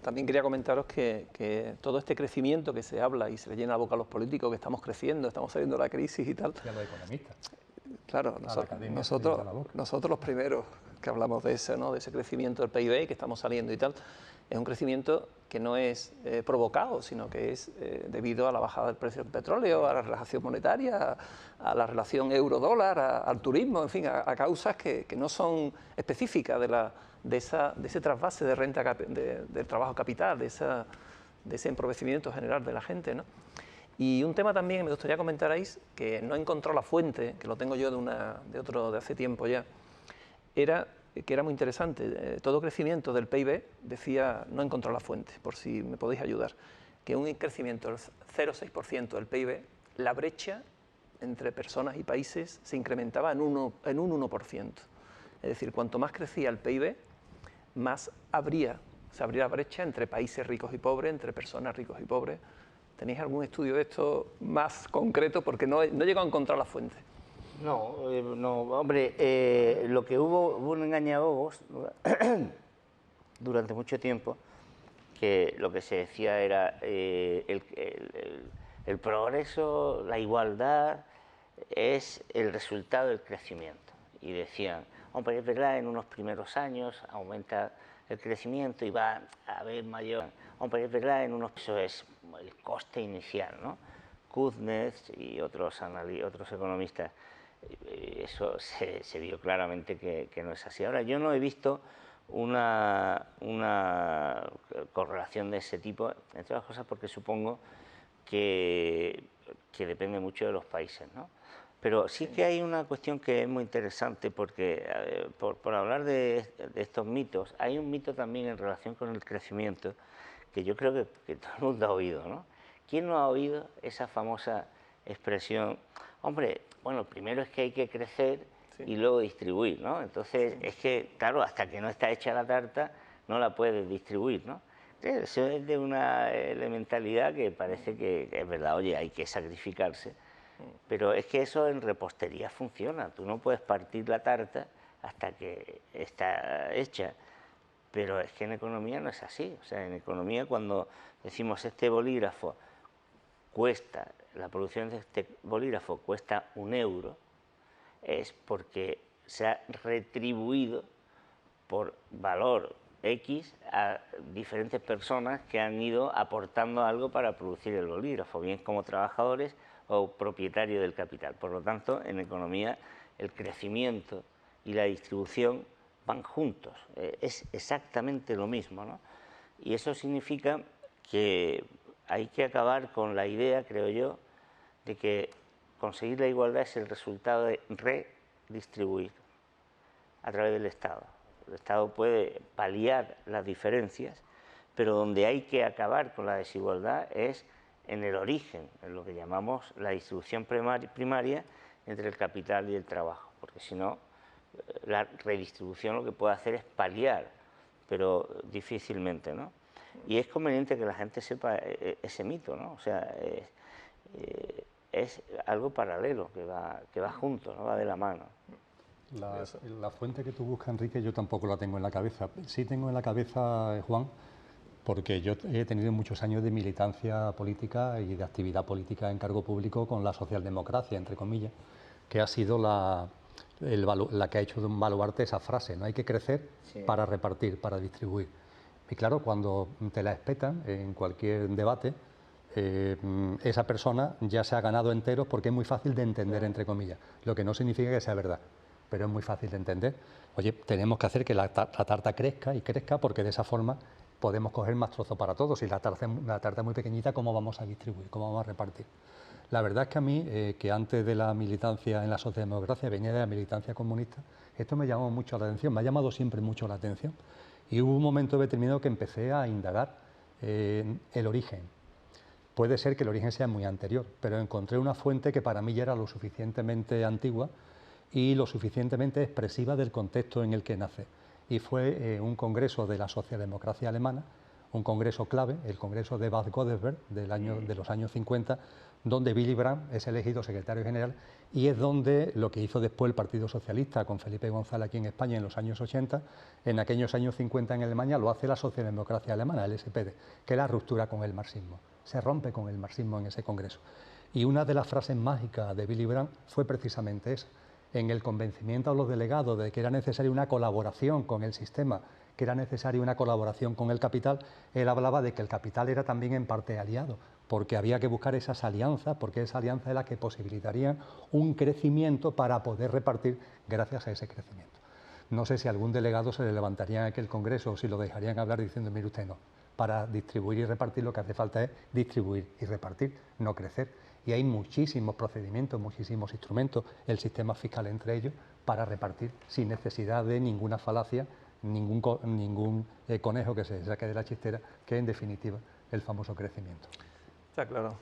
también quería comentaros que todo este crecimiento que se habla y se le llena la boca a los políticos, que estamos creciendo, estamos saliendo de la crisis y tal. Y a los economistas. Claro, nosotros los primeros que hablamos de eso, ¿no? De ese crecimiento del PIB, que estamos saliendo y tal, es un crecimiento que no es provocado, sino que es debido a la bajada del precio del petróleo, a la relajación monetaria, a la relación euro-dólar, al turismo, en fin, a causas que no son específicas de ese trasvase de renta del trabajo capital, de ese empobrecimiento general de la gente, ¿no? Y un tema también que me gustaría comentarais, que no he encontrado la fuente, que lo tengo yo de hace tiempo ya, que era muy interesante. Todo crecimiento del PIB, decía, no he encontrado la fuente, por si me podéis ayudar, que un crecimiento del 0,6% del PIB, la brecha entre personas y países se incrementaba en un 1%. Es decir, cuanto más crecía el PIB, más se abría brecha entre países ricos y pobres, entre personas ricos y pobres. ¿Tenéis algún estudio de esto más concreto? Porque no he llegado a encontrar la fuente. No, no, hombre, lo que hubo un engañabobos durante mucho tiempo, que lo que se decía era el progreso, la igualdad es el resultado del crecimiento. Y decían, hombre, es verdad, en unos primeros años aumenta el crecimiento y va a haber mayor... Hombre, es verdad, eso es el coste inicial, ¿no? Kuznets y otros economistas, eso se vio claramente que no es así. Ahora, yo no he visto una correlación de ese tipo, entre otras cosas porque supongo que depende mucho de los países, ¿no? Pero sí que hay una cuestión que es muy interesante porque, por hablar de estos mitos, hay un mito también en relación con el crecimiento que yo creo que todo el mundo ha oído, ¿no? ¿Quién no ha oído esa famosa expresión? Hombre, bueno, primero es que hay que crecer y luego distribuir, ¿no? Entonces, es que, claro, hasta que no está hecha la tarta, no la puedes distribuir, ¿no? Entonces, eso es de una elementalidad que parece que es verdad, oye, hay que sacrificarse, pero es que eso en repostería funciona. Tú no puedes partir la tarta hasta que está hecha. Pero es que en economía no es así. O sea, en economía cuando decimos este bolígrafo cuesta, la producción de este bolígrafo cuesta 1 euro, es porque se ha retribuido por valor X a diferentes personas que han ido aportando algo para producir el bolígrafo, bien como trabajadores o propietarios del capital. Por lo tanto, en economía el crecimiento y la distribución van juntos, es exactamente lo mismo, ¿no? Y eso significa que hay que acabar con la idea, creo yo, de que conseguir la igualdad es el resultado de redistribuir a través del Estado. El Estado puede paliar las diferencias, pero donde hay que acabar con la desigualdad es en el origen, en lo que llamamos la distribución primaria entre el capital y el trabajo, porque si no, la redistribución lo que puede hacer es paliar, pero difícilmente, ¿no? Y es conveniente que la gente sepa ese mito, ¿no? O sea, es algo paralelo, que va junto, ¿no? Va de la mano. La fuente que tú buscas, Enrique, yo tampoco la tengo en la cabeza. Sí tengo en la cabeza, Juan, porque yo he tenido muchos años de militancia política y de actividad política en cargo público con la socialdemocracia, entre comillas, que ha sido la que ha hecho de un baluarte esa frase, no hay que crecer para repartir, para distribuir. Y claro, cuando te la espetan en cualquier debate, esa persona ya se ha ganado enteros porque es muy fácil de entender, entre comillas, lo que no significa que sea verdad, pero es muy fácil de entender. Oye, tenemos que hacer que la tarta crezca y crezca porque de esa forma podemos coger más trozos para todos. Si la tarta es muy pequeñita, ¿cómo vamos a distribuir? ¿Cómo vamos a repartir? La verdad es que a mí, que antes de la militancia en la socialdemocracia venía de la militancia comunista, esto me llamó mucho la atención, me ha llamado siempre mucho la atención. Y hubo un momento determinado que empecé a indagar el origen. Puede ser que el origen sea muy anterior, pero encontré una fuente que para mí ya era lo suficientemente antigua y lo suficientemente expresiva del contexto en el que nace. Y fue un congreso de la socialdemocracia alemana, un congreso clave, el congreso de Bad Godesberg de los años 50, donde Willy Brandt es elegido secretario general y es donde lo que hizo después el Partido Socialista con Felipe González aquí en España en los años 80, en aquellos años 50 en Alemania lo hace la socialdemocracia alemana, el SPD, que es la ruptura con el marxismo. Se rompe con el marxismo en ese congreso. Y una de las frases mágicas de Willy Brandt fue precisamente esa. En el convencimiento a los delegados de que era necesaria una colaboración con el sistema, que era necesaria una colaboración con el capital, él hablaba de que el capital era también en parte aliado, porque había que buscar esas alianzas, porque esa alianza es la que posibilitaría un crecimiento para poder repartir gracias a ese crecimiento. No sé si algún delegado se le levantaría en aquel congreso o si lo dejarían hablar diciendo, mire usted, no, para distribuir y repartir lo que hace falta es distribuir y repartir, no crecer. Y hay muchísimos procedimientos, muchísimos instrumentos, el sistema fiscal entre ellos, para repartir sin necesidad de ninguna falacia, ningún conejo que se saque de la chistera, que en definitiva el famoso crecimiento. Está claro.